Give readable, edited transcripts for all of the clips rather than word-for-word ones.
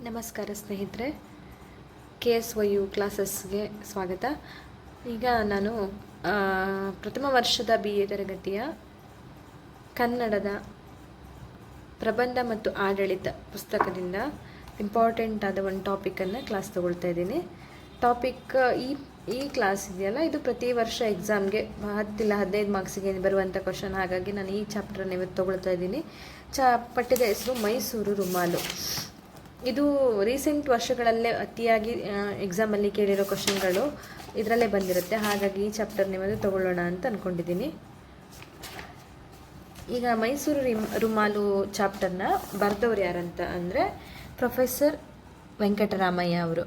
ನಮಸ್ಕಾರ ಸ್ನೇಹಿತರೆ, KSYU ಕ್ಲಾಸಸ್ಗೆ ಸ್ವಾಗತ. ಈಗ ನಾನು ಪ್ರಥಮ ವರ್ಷದ BA ತರಗತಿಯ ಕನ್ನಡದ ಪ್ರಬಂಧ ಮತ್ತು ಆಡಳಿತ ಪುಸ್ತಕದಿಂದ ಇಂಪಾರ್ಟೆಂಟ್ ಆದ ಒಂದು ಟಾಪಿಕನ್ನು ಕ್ಲಾಸ್ ತಗೊಳ್ತಾ ಇದ್ದೀನಿ. ಟಾಪಿಕ್ ಈ ಕ್ಲಾಸ್ ಇದೆಯಲ್ಲ, ಇದು ಪ್ರತಿ ವರ್ಷ ಎಕ್ಸಾಮ್ಗೆ 10 ಇಲ್ಲ 15 ಮಾರ್ಕ್ಸಿಗೆ ಬರುವಂಥ ಕ್ವಶನ್. ಹಾಗಾಗಿ ನಾನು ಈ ಚಾಪ್ಟರ್ನ ಇವತ್ತು ತಗೊಳ್ತಾ ಇದ್ದೀನಿ. ಪಠ್ಯದ ಹೆಸರು ಮೈಸೂರು ರುಮಾಲು. ಇದು ರೀಸೆಂಟ್ ವರ್ಷಗಳಲ್ಲೇ ಅತಿಯಾಗಿ ಎಕ್ಸಾಮಲ್ಲಿ ಕೇಳಿರೋ ಕ್ವಶನ್ಗಳು ಇದರಲ್ಲೇ ಬಂದಿರುತ್ತೆ. ಹಾಗಾಗಿ ಈ ಚಾಪ್ಟರ್ ನಿಮ್ಮದು ತಗೊಳ್ಳೋಣ ಅಂತ ಅಂದ್ಕೊಂಡಿದ್ದೀನಿ. ಈಗ ಮೈಸೂರು ರುಮಾಲು ಚಾಪ್ಟರ್ನ ಬರೆದವ್ರು ಯಾರಂತ ಅಂದರೆ ಪ್ರೊಫೆಸರ್ ವೆಂಕಟರಾಮಯ್ಯ ಅವರು.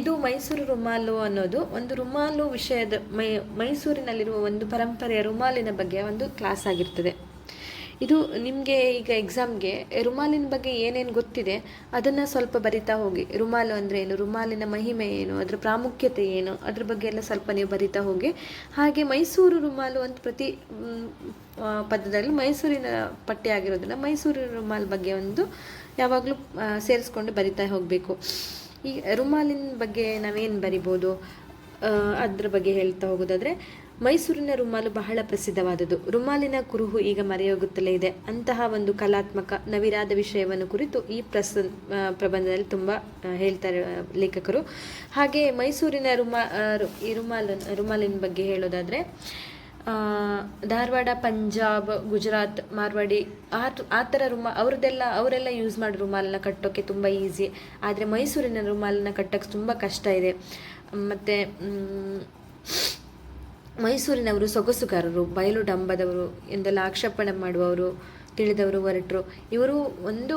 ಇದು ಮೈಸೂರು ರುಮಾಲು ಅನ್ನೋದು ಒಂದು ರುಮಾಲು ವಿಷಯದ ಮೈಸೂರಿನಲ್ಲಿರುವ ಒಂದು ಪರಂಪರೆಯ ರುಮಾಲಿನ ಬಗ್ಗೆ ಒಂದು ಕ್ಲಾಸ್ ಆಗಿರ್ತದೆ. ಇದು ನಿಮಗೆ ಈಗ ಎಕ್ಸಾಮ್ಗೆ ರುಮಾಲಿನ ಬಗ್ಗೆ ಏನೇನು ಗೊತ್ತಿದೆ ಅದನ್ನು ಸ್ವಲ್ಪ ಬರಿತಾ ಹೋಗಿ. ರುಮಾಲು ಅಂದರೆ ಏನು, ರುಮಾಲಿನ ಮಹಿಮೆ ಏನು, ಅದರ ಪ್ರಾಮುಖ್ಯತೆ ಏನು, ಅದ್ರ ಬಗ್ಗೆ ಎಲ್ಲ ಸ್ವಲ್ಪ ನೀವು ಬರಿತಾ ಹೋಗಿ. ಹಾಗೆ ಮೈಸೂರು ರುಮಾಲು ಅಂತ ಪ್ರತಿ ಪದದಲ್ಲಿ ಮೈಸೂರಿನ ಪಠ್ಯ ಆಗಿರೋದ್ರಿಂದ ಮೈಸೂರು ರುಮಾಲು ಬಗ್ಗೆ ಒಂದು ಯಾವಾಗಲೂ ಸೇರಿಸ್ಕೊಂಡು ಬರಿತಾ ಹೋಗಬೇಕು. ಈ ರುಮಾಲಿನ ಬಗ್ಗೆ ನಾವೇನು ಬರಿಬೋದು ಅದ್ರ ಬಗ್ಗೆ ಹೇಳ್ತಾ ಹೋಗೋದಾದರೆ, ಮೈಸೂರಿನ ರುಮಾಲು ಬಹಳ ಪ್ರಸಿದ್ಧವಾದದ್ದು. ರುಮಾಲಿನ ಕುರುಹು ಈಗ ಮರೆಯೋಗುತ್ತಲೇ ಇದೆ. ಅಂತಹ ಒಂದು ಕಲಾತ್ಮಕ ನವಿರಾದ ವಿಷಯವನ್ನು ಕುರಿತು ಈ ಪ್ರಬಂಧದಲ್ಲಿ ತುಂಬ ಹೇಳ್ತಾರೆ ಲೇಖಕರು. ಹಾಗೆ ಮೈಸೂರಿನ ರುಮಾಲಿನ ಬಗ್ಗೆ ಹೇಳೋದಾದರೆ, ಧಾರವಾಡ, ಪಂಜಾಬ್, ಗುಜರಾತ್, ಮಾರ್ವಾಡಿ ಆ ಥರ ಅವರೆಲ್ಲ ಯೂಸ್ ಮಾಡಿ ರುಮಾಲನ್ನ ಕಟ್ಟೋಕ್ಕೆ ತುಂಬ ಈಸಿ. ಆದರೆ ಮೈಸೂರಿನ ರುಮಾಲನ್ನ ಕಟ್ಟೋಕ್ಕೆ ತುಂಬ ಕಷ್ಟ ಇದೆ. ಮತ್ತು ಮೈಸೂರಿನವರು ಸೊಗಸುಗಾರರು, ಬಯಲು ಡಂಬದವರು ಎಂದೆಲ್ಲ ಆಕ್ಷೇಪಣೆ ಮಾಡುವವರು, ತಿಳಿದವರು, ಹೊರಟರು. ಇವರು ಒಂದು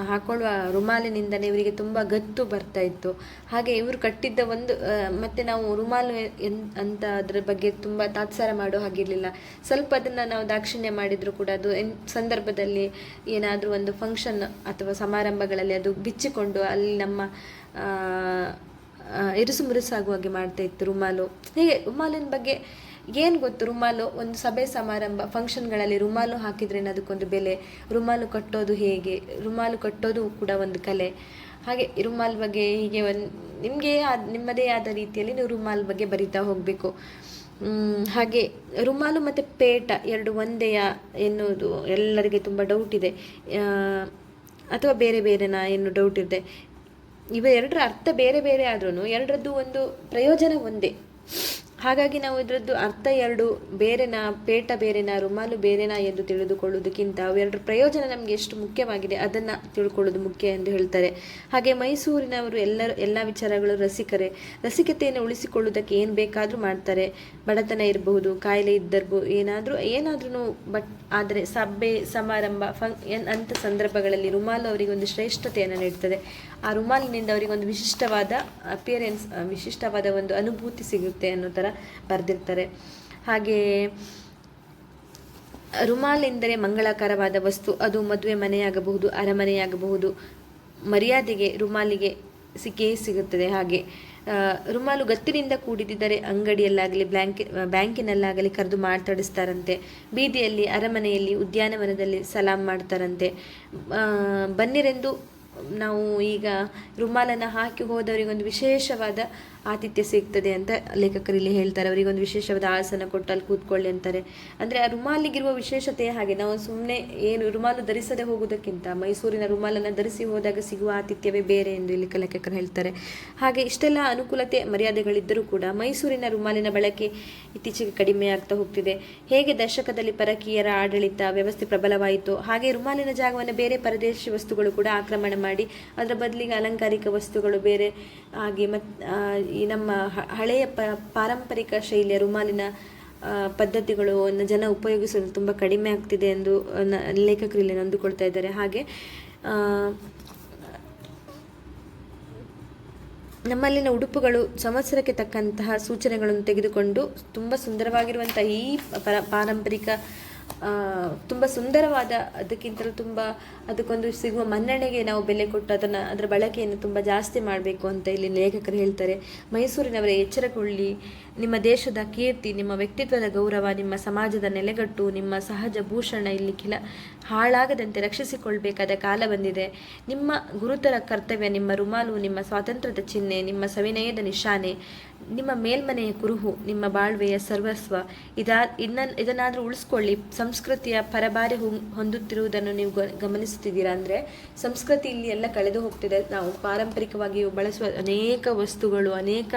ಹಾಕೊಳ್ಳುವ ರುಮಾಲಿನಿಂದಲೇ ಇವರಿಗೆ ತುಂಬ ಗತ್ತು ಬರ್ತಾ ಇತ್ತು. ಹಾಗೆ ಇವರು ಕಟ್ಟಿದ್ದ ಒಂದು ಮತ್ತು ನಾವು ರುಮಾಲು ಅಂತ ಅದರ ಬಗ್ಗೆ ತುಂಬ ತಾತ್ಸಾರ ಮಾಡೋ ಹಾಗಿರಲಿಲ್ಲ. ಸ್ವಲ್ಪ ಅದನ್ನು ನಾವು ದಾಕ್ಷಿಣ್ಯ ಮಾಡಿದರೂ ಕೂಡ ಅದು ಸಂದರ್ಭದಲ್ಲಿ ಏನಾದರೂ ಒಂದು ಫಂಕ್ಷನ್ ಅಥವಾ ಸಮಾರಂಭಗಳಲ್ಲಿ ಅದು ಬಿಚ್ಚಿಕೊಂಡು ಅಲ್ಲಿ ನಮ್ಮ ಇರುಸು ಮುರುಸಾಗುವ ಹಾಗೆ ಮಾಡ್ತಾ ಇತ್ತು ರುಮಾಲು. ಹೀಗೆ ರುಮಾಲಿನ ಬಗ್ಗೆ ಏನು ಗೊತ್ತು? ರುಮಾಲು ಒಂದು ಸಭೆ ಸಮಾರಂಭ ಫಂಕ್ಷನ್ಗಳಲ್ಲಿ ರುಮಾಲು ಹಾಕಿದ್ರೇನೆ ಅದಕ್ಕೊಂದು ಬೆಲೆ. ರುಮಾಲು ಕಟ್ಟೋದು ಹೇಗೆ, ರುಮಾಲು ಕಟ್ಟೋದು ಕೂಡ ಒಂದು ಕಲೆ. ಹಾಗೆ ರುಮಾಲ್ ಬಗ್ಗೆ ಹೀಗೆ ನಿಮ್ಮದೇ ಆದ ರೀತಿಯಲ್ಲಿ ನೀವು ರುಮಾಲ್ ಬಗ್ಗೆ ಬರಿತಾ ಹೋಗಬೇಕು. ಹಾಗೆ ರುಮಾಲು ಮತ್ತು ಪೇಟ ಎರಡು ಒಂದೆಯಾ ಎನ್ನುವುದು ಎಲ್ಲರಿಗೆ ತುಂಬ ಡೌಟ್ ಇದೆ, ಅಥವಾ ಬೇರೆ ಬೇರೆನಾ ಎನ್ನುವ ಡೌಟ್ ಇದೆ. ಎರಡರ ಅರ್ಥ ಬೇರೆ ಬೇರೆ ಆದ್ರೂ ಎರಡರದ್ದು ಒಂದು ಪ್ರಯೋಜನ ಒಂದೇ. ಹಾಗಾಗಿ ನಾವು ಇದರದ್ದು ಅರ್ಥ ಎರಡು ಬೇರೆನಾ, ಪೇಟ ಬೇರೆನಾ, ರುಮಾಲು ಬೇರೆನಾ ಎಂದು ತಿಳಿದುಕೊಳ್ಳುವುದಕ್ಕಿಂತ ಅವೆರಡರ ಪ್ರಯೋಜನ ನಮಗೆ ಎಷ್ಟು ಮುಖ್ಯವಾಗಿದೆ ಅದನ್ನು ತಿಳ್ಕೊಳ್ಳೋದು ಮುಖ್ಯ ಎಂದು ಹೇಳ್ತಾರೆ. ಹಾಗೆ ಮೈಸೂರಿನವರು ಎಲ್ಲ ವಿಚಾರಗಳು ರಸಿಕತೆಯನ್ನು ಉಳಿಸಿಕೊಳ್ಳುವುದಕ್ಕೆ ಏನು ಬೇಕಾದರೂ ಮಾಡ್ತಾರೆ. ಬಡತನ ಇರಬಹುದು, ಕಾಯಿಲೆ ಇದ್ದಿರ್ಬೋದು, ಏನಾದ್ರೂ ಆದರೆ ಸಭೆ ಸಮಾರಂಭ ಅಂಥ ಸಂದರ್ಭಗಳಲ್ಲಿ ರುಮಾಲು ಅವರಿಗೆ ಒಂದು ಶ್ರೇಷ್ಠತೆಯನ್ನು ನೀಡ್ತದೆ. ಆ ರುಮಾಲಿನಿಂದ ಅವರಿಗೆ ಒಂದು ವಿಶಿಷ್ಟವಾದ ಅಪಿಯರೆನ್ಸ್, ವಿಶಿಷ್ಟವಾದ ಒಂದು ಅನುಭೂತಿ ಸಿಗುತ್ತೆ ಅನ್ನೋ ಥರ ಬರೆದಿರ್ತಾರೆ. ಹಾಗೆ ರುಮಾಲ್ ಎಂದರೆ ಮಂಗಳಕರವಾದ ವಸ್ತು. ಅದು ಮದುವೆ ಮನೆಯಾಗಬಹುದು, ಅರಮನೆಯಾಗಬಹುದು. ಮರ್ಯಾದೆಗೆ ರುಮಾಲಿಗೆ ಸಿಗುತ್ತದೆ. ಹಾಗೆ ರುಮಾಲು ಗತ್ತಿನಿಂದ ಕೂಡಿದ್ದರೆ ಅಂಗಡಿಯಲ್ಲಾಗಲಿ ಬ್ಯಾಂಕಿನಲ್ಲಾಗಲಿ ಕರೆದು ಮಾತಾಡಿಸ್ತಾರಂತೆ. ಬೀದಿಯಲ್ಲಿ, ಅರಮನೆಯಲ್ಲಿ, ಉದ್ಯಾನವನದಲ್ಲಿ ಸಲಾಂ ಮಾಡ್ತಾರಂತೆ. ಬನ್ನಿರೆಂದು ನಾವು ಈಗ ರುಮಾಲನ್ನು ಹಾಕಿ ಹೋದವರಿಗೊಂದು ವಿಶೇಷವಾದ ಆತಿಥ್ಯ ಸಿಗ್ತದೆ ಅಂತ ಲೇಖಕರು ಇಲ್ಲಿ ಹೇಳ್ತಾರೆ. ಅವರಿಗೊಂದು ವಿಶೇಷವಾದ ಆಸನ ಕೊಟ್ಟು ಅಲ್ಲಿ ಕೂತ್ಕೊಳ್ಳಿ ಅಂತಾರೆ. ಅಂದರೆ ಆ ರುಮಾಲಿಗಿರುವ ವಿಶೇಷತೆ ಹಾಗೆ. ನಾವು ಸುಮ್ಮನೆ ರುಮಾಲು ಧರಿಸದೆ ಹೋಗುವುದಕ್ಕಿಂತ ಮೈಸೂರಿನ ರುಮಾಲನ್ನು ಧರಿಸಿ ಹೋದಾಗ ಸಿಗುವ ಆತಿಥ್ಯವೇ ಬೇರೆ ಎಂದು ಇಲ್ಲಿ ಲೇಖಕರು ಹೇಳ್ತಾರೆ. ಹಾಗೆ ಇಷ್ಟೆಲ್ಲ ಅನುಕೂಲತೆ ಮರ್ಯಾದೆಗಳಿದ್ದರೂ ಕೂಡ ಮೈಸೂರಿನ ರುಮಾಲಿನ ಬಳಕೆ ಇತ್ತೀಚೆಗೆ ಕಡಿಮೆಯಾಗ್ತಾ ಹೋಗ್ತಿದೆ. ಹೇಗೆ ದಶಕದಲ್ಲಿ ಪರಕೀಯರ ಆಡಳಿತ ವ್ಯವಸ್ಥೆ ಪ್ರಬಲವಾಯಿತು, ಹಾಗೆ ರುಮಾಲಿನ ಜಾಗವನ್ನು ಬೇರೆ ಪರದೇಶಿ ವಸ್ತುಗಳು ಕೂಡ ಆಕ್ರಮಣ ಮಾಡಿ ಅದರ ಬದಲಿಗೆ ಅಲಂಕಾರಿಕ ವಸ್ತುಗಳು ಬೇರೆ ಆಗಿ ಈ ನಮ್ಮ ಹಳೆಯ ಪಾರಂಪರಿಕ ಶೈಲಿಯ ರುಮಾಲಿನ ಪದ್ಧತಿಗಳನ್ನು ಜನ ಉಪಯೋಗಿಸಲು ತುಂಬ ಕಡಿಮೆ ಆಗ್ತಿದೆ ಎಂದು ಲೇಖಕರು ಇಲ್ಲಿ ನೊಂದುಕೊಳ್ತಾ ಇದ್ದಾರೆ. ಹಾಗೆ ನಮ್ಮಲ್ಲಿನ ಉಡುಪುಗಳು ಸಂವತ್ಸರಕ್ಕೆ ತಕ್ಕಂತಹ ಸೂಚನೆಗಳನ್ನು ತೆಗೆದುಕೊಂಡು ತುಂಬ ಸುಂದರವಾಗಿರುವಂಥ ಈ ಪಾರಂಪರಿಕ ತುಂಬ ಸುಂದರವಾದ, ಅದಕ್ಕಿಂತಲೂ ತುಂಬ ಅದಕ್ಕೊಂದು ಸಿಗುವ ಮನ್ನಣೆಗೆ ನಾವು ಬೆಲೆ ಕೊಟ್ಟು ಅದರ ಬಳಕೆಯನ್ನು ತುಂಬ ಜಾಸ್ತಿ ಮಾಡಬೇಕು ಅಂತ ಇಲ್ಲಿ ಲೇಖಕರು ಹೇಳ್ತಾರೆ. ಮೈಸೂರಿನವರೇ ಎಚ್ಚರಗೊಳ್ಳಿ, ನಿಮ್ಮ ದೇಶದ ಕೀರ್ತಿ, ನಿಮ್ಮ ವ್ಯಕ್ತಿತ್ವದ ಗೌರವ, ನಿಮ್ಮ ಸಮಾಜದ ನೆಲೆಗಟ್ಟು, ನಿಮ್ಮ ಸಹಜ ಭೂಷಣ ಇಲ್ಲಿ ಹಾಳಾಗದಂತೆ ರಕ್ಷಿಸಿಕೊಳ್ಬೇಕಾದ ಕಾಲ ಬಂದಿದೆ. ನಿಮ್ಮ ಗುರುತರ ಕರ್ತವ್ಯ, ನಿಮ್ಮ ರುಮಾಲು ನಿಮ್ಮ ಸ್ವಾತಂತ್ರ್ಯದ ಚಿಹ್ನೆ, ನಿಮ್ಮ ಸವಿನಯದ ನಿಶಾನೆ, ನಿಮ್ಮ ಮೇಲ್ಮನೆಯ ಕುರುಹು, ನಿಮ್ಮ ಬಾಳ್ವೆಯ ಸರ್ವಸ್ವ. ಇದನ್ನಾದರೂ ಉಳಿಸ್ಕೊಳ್ಳಿ. ಸಂಸ್ಕೃತಿಯ ಪರಬಾರೆ ಹೊಂದುತ್ತಿರುವುದನ್ನು ನೀವು ಗಮನಿಸುತ್ತಿದ್ದೀರಾ? ಅಂದರೆ ಸಂಸ್ಕೃತಿ ಇಲ್ಲಿ ಎಲ್ಲ ಕಳೆದು ಹೋಗ್ತಿದೆ. ನಾವು ಪಾರಂಪರಿಕವಾಗಿ ಬಳಸುವ ಅನೇಕ ವಸ್ತುಗಳು, ಅನೇಕ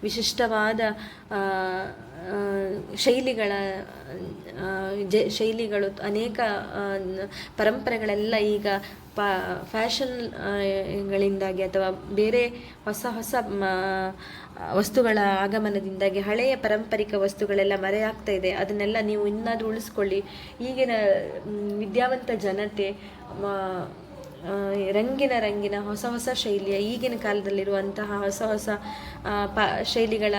ವಿಶಿಷ್ಟವಾದ ಶೈಲಿಗಳು, ಅನೇಕ ಪರಂಪರೆಗಳೆಲ್ಲ ಈಗ ಫ್ಯಾಷನ್ಗಳಿಂದಾಗಿ ಅಥವಾ ಬೇರೆ ಹೊಸ ವಸ್ತುಗಳ ಆಗಮನದಿಂದಾಗಿ ಹಳೆಯ ಪಾರಂಪರಿಕ ವಸ್ತುಗಳೆಲ್ಲ ಮರೆಯಾಗ್ತಾ ಇದೆ. ಅದನ್ನೆಲ್ಲ ನೀವು ಇನ್ನಾದರೂ ಉಳಿಸ್ಕೊಳ್ಳಿ. ಈಗಿನ ವಿದ್ಯಾವಂತ ಜನತೆ ರಂಗಿನ ಹೊಸ ಶೈಲಿಯ ಈಗಿನ ಕಾಲದಲ್ಲಿರುವಂತಹ ಹೊಸ ಶೈಲಿಗಳ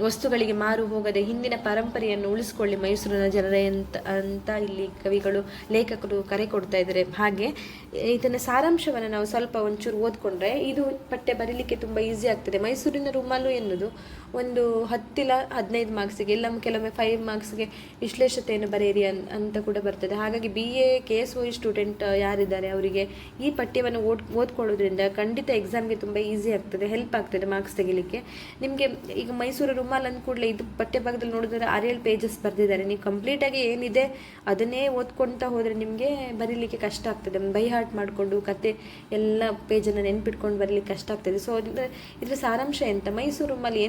ವಸ್ತುಗಳಿಗೆ ಮಾರು ಹೋಗದೆ ಹಿಂದಿನ ಪರಂಪರೆಯನ್ನು ಉಳಿಸ್ಕೊಳ್ಳಿ ಮೈಸೂರಿನ ಜನರೇ ಅಂತ ಇಲ್ಲಿ ಕವಿಗಳು, ಲೇಖಕರು ಕರೆ ಕೊಡ್ತಾ ಇದ್ದಾರೆ. ಹಾಗೆ ಇದನ್ನ ಸಾರಾಂಶವನ್ನು ನಾವು ಸ್ವಲ್ಪ ಒಂಚೂರು ಓದ್ಕೊಂಡ್ರೆ ಇದು ಪಠ್ಯ ಬರೀಲಿಕ್ಕೆ ತುಂಬ ಈಸಿ ಆಗ್ತದೆ. ಮೈಸೂರಿನ ರುಮಾಲು ಎನ್ನುವುದು ಒಂದು 10 ಇಲ್ಲ 15 ಮಾರ್ಕ್ಸಿಗೆ, ಇಲ್ಲ ಕೆಲವೊಮ್ಮೆ 5 ಮಾರ್ಕ್ಸ್ಗೆ ವಿಶ್ಲೇಷತೆಯನ್ನು ಬರೆಯಿರಿ ಅಂತ ಕೂಡ ಬರ್ತದೆ. ಹಾಗಾಗಿ BA KSOE ಸ್ಟೂಡೆಂಟ್ ಯಾರಿದ್ದಾರೆ ಅವರಿಗೆ ಈ ಪಠ್ಯವನ್ನು ಓದ್ಕೊಳ್ಳೋದ್ರಿಂದ ಖಂಡಿತ ಎಕ್ಸಾಮ್ಗೆ ತುಂಬ ಈಸಿ ಆಗ್ತದೆ, ಹೆಲ್ಪ್ ಆಗ್ತದೆ ಮಾರ್ಕ್ಸ್ ತೆಗಿಲಿಕ್ಕೆ. ನಿಮಗೆ ಈಗ ಮೈಸೂರು ರುಮಾಲ್ ಅಂದ ಕೂಡಲೇ ಇದು ಪಠ್ಯಭಾಗದಲ್ಲಿ ನೋಡಿದ್ರೆ 6-7 ಪೇಜಸ್ ಬರೆದಿದ್ದಾರೆ. ನೀವು ಕಂಪ್ಲೀಟಾಗಿ ಏನಿದೆ ಅದನ್ನೇ ಓದ್ಕೊಳ್ತಾ ಹೋದರೆ ನಿಮಗೆ ಬರೀಲಿಕ್ಕೆ ಕಷ್ಟ ಆಗ್ತದೆ. ಬೈ ಹಾರ್ಟ್ ಮಾಡಿಕೊಂಡು ಕತೆ ಎಲ್ಲ ಪೇಜನ್ನು ನೆನ್ಪಿಟ್ಕೊಂಡು ಬರೀಲಿಕ್ಕೆ ಕಷ್ಟ ಆಗ್ತದೆ. ಸೊ ಇದರ ಸಾರಾಂಶ ಎಂತ, ಮೈಸೂರು ರುಮಾಲ್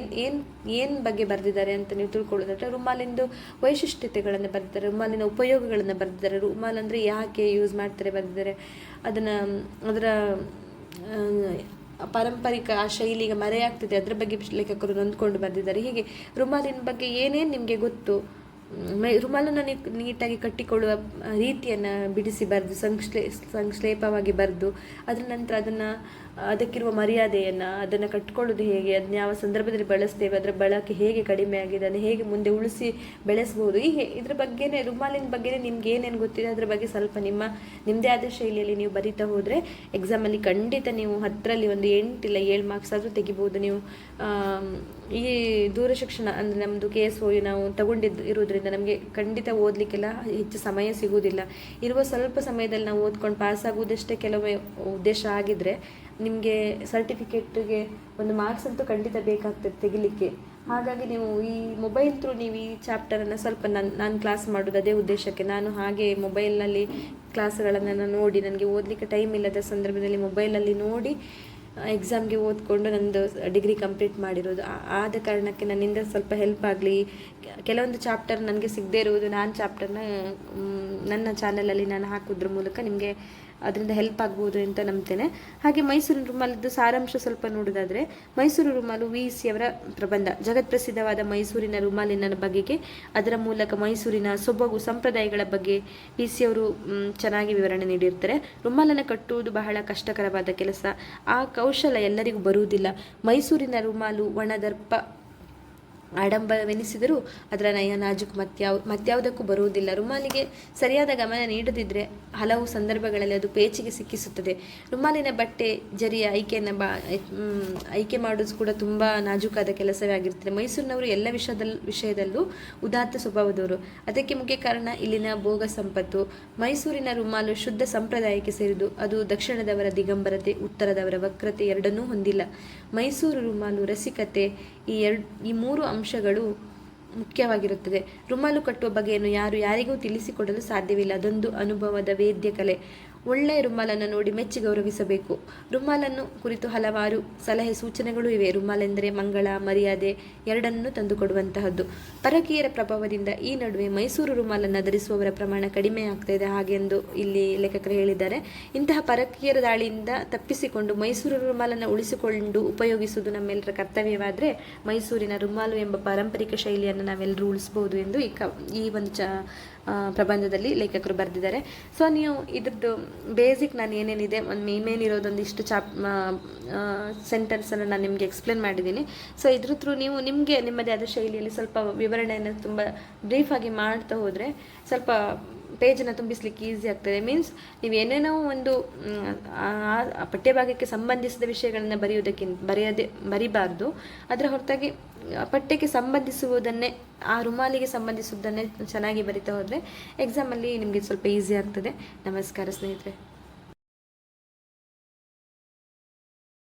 ಏನು ಬಗ್ಗೆ ಬರೆದಿದ್ದಾರೆ ಅಂತ ನೀವು ತಿಳ್ಕೊಳ್ಳೋದಾದ್ರೆ ರುಮಾಲಿಂದು ವೈಶಿಷ್ಟ್ಯತೆಗಳನ್ನು ಬರೆದಿದ್ದಾರೆ, ರುಮಾಲಿನ ಉಪಯೋಗಗಳನ್ನು ಬರೆದಿದ್ದಾರೆ, ರುಮಾಲ್ ಅಂದರೆ ಯಾಕೆ ಯೂಸ್ ಮಾಡ್ತಾರೆ ಬರೆದಿದ್ದಾರೆ, ಅದರ ಪಾರಂಪರಿಕ ಆ ಶೈಲಿಗೆ ಮರೆಯಾಗ್ತಿದೆ ಅದರ ಬಗ್ಗೆ ಲೇಖಕರು ನೊಂದ್ಕೊಂಡು ಬರೆದಿದ್ದಾರೆ. ಹೀಗೆ ರುಮಾಲಿನ ಬಗ್ಗೆ ಏನೇನು ನಿಮಗೆ ಗೊತ್ತು, ರುಮಾಲನ್ನು ನೀಟಾಗಿ ಕಟ್ಟಿಕೊಳ್ಳುವ ರೀತಿಯನ್ನು ಬಿಡಿಸಿ ಬರೆದು ಸಂಕ್ಷೇಪವಾಗಿ ಬರೆದು ಅದರ ನಂತರ ಅದಕ್ಕಿರುವ ಮರ್ಯಾದೆಯನ್ನು, ಅದನ್ನು ಕಟ್ಕೊಳ್ಳೋದು ಹೇಗೆ, ಅದನ್ನ ಯಾವ ಸಂದರ್ಭದಲ್ಲಿ ಬಳಸ್ತೇವೆ, ಅದರ ಬಳಕೆ ಹೇಗೆ ಕಡಿಮೆ ಆಗಿದೆ, ಅದನ್ನು ಹೇಗೆ ಮುಂದೆ ಉಳಿಸಿ ಬೆಳೆಸ್ಬೋದು, ಹೀಗೆ ಇದ್ರ ಬಗ್ಗೆನೇ ರುಮಾಲಿನ ಬಗ್ಗೆನೇ ನಿಮ್ಗೆ ಏನೇನು ಗೊತ್ತಿದೆ ಅದರ ಬಗ್ಗೆ ಸ್ವಲ್ಪ ನಿಮ್ಮದೇ ಆದ ಶೈಲಿಯಲ್ಲಿ ನೀವು ಬರೀತಾ ಹೋದರೆ ಎಕ್ಸಾಮಲ್ಲಿ ಖಂಡಿತ ನೀವು 10ರಲ್ಲಿ ಒಂದು 8 ಇಲ್ಲ 7 ಮಾರ್ಕ್ಸ್ ಆದರೂ ತೆಗಿಬೋದು. ನೀವು ಈ ದೂರ ಶಿಕ್ಷಣ ಅಂದರೆ ನಮ್ಮದು KSOE ನಾವು ಇರೋದ್ರಿಂದ ನಮಗೆ ಖಂಡಿತ ಓದಲಿಕ್ಕೆಲ್ಲ ಹೆಚ್ಚು ಸಮಯ ಸಿಗೋದಿಲ್ಲ. ಇರುವ ಸ್ವಲ್ಪ ಸಮಯದಲ್ಲಿ ನಾವು ಓದ್ಕೊಂಡು ಪಾಸ್ ಆಗುವುದಷ್ಟೇ ಕೆಲವೊಮ್ಮೆ ಉದ್ದೇಶ ಆಗಿದ್ದರೆ ನಿಮಗೆ ಸರ್ಟಿಫಿಕೇಟ್ಗೆ ಒಂದು ಮಾರ್ಕ್ಸ್ ಅಂತೂ ಖಂಡಿತ ಬೇಕಾಗ್ತದೆ ತೆಗಿಲಿಕ್ಕೆ. ಹಾಗಾಗಿ ನೀವು ಈ ಮೊಬೈಲ್ ಥ್ರೂ ನೀವು ಈ ಚಾಪ್ಟರನ್ನು ಸ್ವಲ್ಪ ನಾನು ಕ್ಲಾಸ್ ಮಾಡೋದು ಅದೇ ಉದ್ದೇಶಕ್ಕೆ. ನಾನು ಹಾಗೆ ಮೊಬೈಲ್ನಲ್ಲಿ ಕ್ಲಾಸ್ಗಳನ್ನು ನೋಡಿ ನನಗೆ ಓದಲಿಕ್ಕೆ ಟೈಮ್ ಇಲ್ಲದ ಸಂದರ್ಭದಲ್ಲಿ ಮೊಬೈಲಲ್ಲಿ ನೋಡಿ ಎಕ್ಸಾಮ್ಗೆ ಓದ್ಕೊಂಡು ನಂದು ಡಿಗ್ರಿ ಕಂಪ್ಲೀಟ್ ಮಾಡಿರೋದು. ಆದ ಕಾರಣಕ್ಕೆ ನನ್ನಿಂದ ಸ್ವಲ್ಪ ಹೆಲ್ಪ್ ಆಗಲಿ, ಕೆಲವೊಂದು ಚಾಪ್ಟರ್ ನನಗೆ ಸಿಗದೇ ಇರುವುದು ನಾನು ಚಾಪ್ಟರ್ನ ನನ್ನ ಚಾನಲಲ್ಲಿ ನಾನು ಹಾಕೋದ್ರ ಮೂಲಕ ನಿಮಗೆ ಅದರಿಂದ ಹೆಲ್ಪ್ ಆಗ್ಬೋದು ಅಂತ ನಂಬ್ತೇನೆ. ಹಾಗೆ ಮೈಸೂರಿನ ರುಮಾಲದ್ದು ಸಾರಾಂಶ ಸ್ವಲ್ಪ ನೋಡೋದಾದರೆ, ಮೈಸೂರು ರುಮಾಲು VC ಅವರ ಪ್ರಬಂಧ. ಜಗತ್ಪ್ರಸಿದ್ಧವಾದ ಮೈಸೂರಿನ ರುಮಾಲಿನ ಬಗೆಗೆ, ಅದರ ಮೂಲಕ ಮೈಸೂರಿನ ಸೊಬಗು ಸಂಪ್ರದಾಯಗಳ ಬಗ್ಗೆ VC ಅವರು ಚೆನ್ನಾಗಿ ವಿವರಣೆ ನೀಡಿರ್ತಾರೆ. ರುಮಾಲನ್ನು ಕಟ್ಟುವುದು ಬಹಳ ಕಷ್ಟಕರವಾದ ಕೆಲಸ, ಆ ಕೌಶಲ ಎಲ್ಲರಿಗೂ ಬರುವುದಿಲ್ಲ. ಮೈಸೂರಿನ ರುಮಾಲು ಒಣದರ್ಪ ಆಡಂಬರವೆನಿಸಿದರೂ ಅದರ ನಯ ನಾಜುಕು ಮತ್ಯಾವುದಕ್ಕೂ ಬರುವುದಿಲ್ಲ. ರುಮಾಲಿಗೆ ಸರಿಯಾದ ಗಮನ ನೀಡದಿದ್ದರೆ ಹಲವು ಸಂದರ್ಭಗಳಲ್ಲಿ ಅದು ಪೇಚಿಗೆ ಸಿಕ್ಕಿಸುತ್ತದೆ. ರುಮಾಲಿನ ಬಟ್ಟೆ ಜರಿಯ ಆಯ್ಕೆ ಮಾಡೋದು ಕೂಡ ತುಂಬ ನಾಜೂಕಾದ ಕೆಲಸವೇ ಆಗಿರ್ತದೆ. ಮೈಸೂರಿನವರು ಎಲ್ಲ ವಿಷಯದಲ್ಲೂ ಉದಾತ್ತ ಸ್ವಭಾವದವರು. ಅದಕ್ಕೆ ಮುಖ್ಯ ಕಾರಣ ಇಲ್ಲಿನ ಭೋಗ ಸಂಪತ್ತು. ಮೈಸೂರಿನ ರುಮಾಲು ಶುದ್ಧ ಸಂಪ್ರದಾಯಕ್ಕೆ ಸೇರಿದು. ಅದು ದಕ್ಷಿಣದವರ ದಿಗಂಬರತೆ, ಉತ್ತರದವರ ವಕ್ರತೆ ಎರಡನ್ನೂ ಹೊಂದಿಲ್ಲ. ಮೈಸೂರು ರುಮಾಲು ರಸಿಕತೆ, ಈ 3 ಅಂಶಗಳು ಮುಖ್ಯವಾಗಿರುತ್ತದೆ. ರುಮಾಲು ಕಟ್ಟುವ ಬಗೆಯನ್ನು ಯಾರಿಗೂ ತಿಳಿಸಿಕೊಡಲು ಸಾಧ್ಯವಿಲ್ಲ. ಅದೊಂದು ಅನುಭವದ ವೇದ್ಯ ಕಲೆ. ಒಳ್ಳೆಯ ರುಮಾಲನ್ನು ನೋಡಿ ಮೆಚ್ಚಿ ಗೌರವಿಸಬೇಕು. ರುಮಾಲನ್ನು ಕುರಿತು ಹಲವಾರು ಸಲಹೆ ಸೂಚನೆಗಳು ಇವೆ. ರುಮಾಲೆಂದರೆ ಮಂಗಳ, ಮರ್ಯಾದೆ ಎರಡನ್ನೂ ತಂದುಕೊಡುವಂತಹದ್ದು. ಪರಕೀಯರ ಪ್ರಭಾವದಿಂದ ಈ ನಡುವೆ ಮೈಸೂರು ರುಮಾಲನ್ನು ಧರಿಸುವವರ ಪ್ರಮಾಣ ಕಡಿಮೆ ಆಗ್ತಾ ಇದೆ ಹಾಗೆಂದು ಇಲ್ಲಿ ಲೇಖಕರು ಹೇಳಿದ್ದಾರೆ. ಇಂತಹ ಪರಕೀಯರ ದಾಳಿಯಿಂದ ತಪ್ಪಿಸಿಕೊಂಡು ಮೈಸೂರು ರುಮಾಲನ್ನು ಉಳಿಸಿಕೊಂಡು ಉಪಯೋಗಿಸುವುದು ನಮ್ಮೆಲ್ಲರ ಕರ್ತವ್ಯವಾದರೆ ಮೈಸೂರಿನ ರುಮಾಲು ಎಂಬ ಪಾರಂಪರಿಕ ಶೈಲಿಯನ್ನು ನಾವೆಲ್ಲರೂ ಉಳಿಸಬಹುದು ಎಂದು ಈ ಒಂದು ಪ್ರಬಂಧದಲ್ಲಿ ಲೇಖಕರು ಬರೆದಿದ್ದಾರೆ. ಸೊ ನೀವು ಇದ್ರದ್ದು ಬೇಸಿಕ್ ನಾನು ಏನೇನಿದೆ ಒಂದು ಮೇನೇನಿರೋದೊಂದಿಷ್ಟು ಸೆಂಟೆನ್ಸನ್ನು ನಾನು ನಿಮಗೆ ಎಕ್ಸ್ಪ್ಲೇನ್ ಮಾಡಿದ್ದೀನಿ. ಸೊ ಇದ್ರ ಥ್ರೂ ನೀವು ನಿಮಗೆ ನಿಮ್ಮದೇ ಆದ ಶೈಲಿಯಲ್ಲಿ ಸ್ವಲ್ಪ ವಿವರಣೆಯನ್ನು ತುಂಬ ಬ್ರೀಫಾಗಿ ಮಾಡ್ತಾ ಹೋದರೆ ಸ್ವಲ್ಪ ಪೇಜನ್ನು ತುಂಬಿಸ್ಲಿಕ್ಕೆ ಈಸಿ ಆಗ್ತದೆ. ಮೀನ್ಸ್ ನೀವು ಏನೇನೋ ಒಂದು ಪಠ್ಯಭಾಗಕ್ಕೆ ಸಂಬಂಧಿಸಿದ ವಿಷಯಗಳನ್ನು ಬರಿಬಾರ್ದು. ಅದರ ಹೊರತಾಗಿ ಪಠ್ಯಕ್ಕೆ ಸಂಬಂಧಿಸುವುದನ್ನೇ, ಆ ರುಮಾಲಿಗೆ ಸಂಬಂಧಿಸುವುದನ್ನೇ ಚೆನ್ನಾಗಿ ಬರಿತಾ ಹೋದರೆ ಎಕ್ಸಾಮಲ್ಲಿ ನಿಮಗೆ ಸ್ವಲ್ಪ ಈಸಿ ಆಗ್ತದೆ. ನಮಸ್ಕಾರ ಸ್ನೇಹಿತರೆ.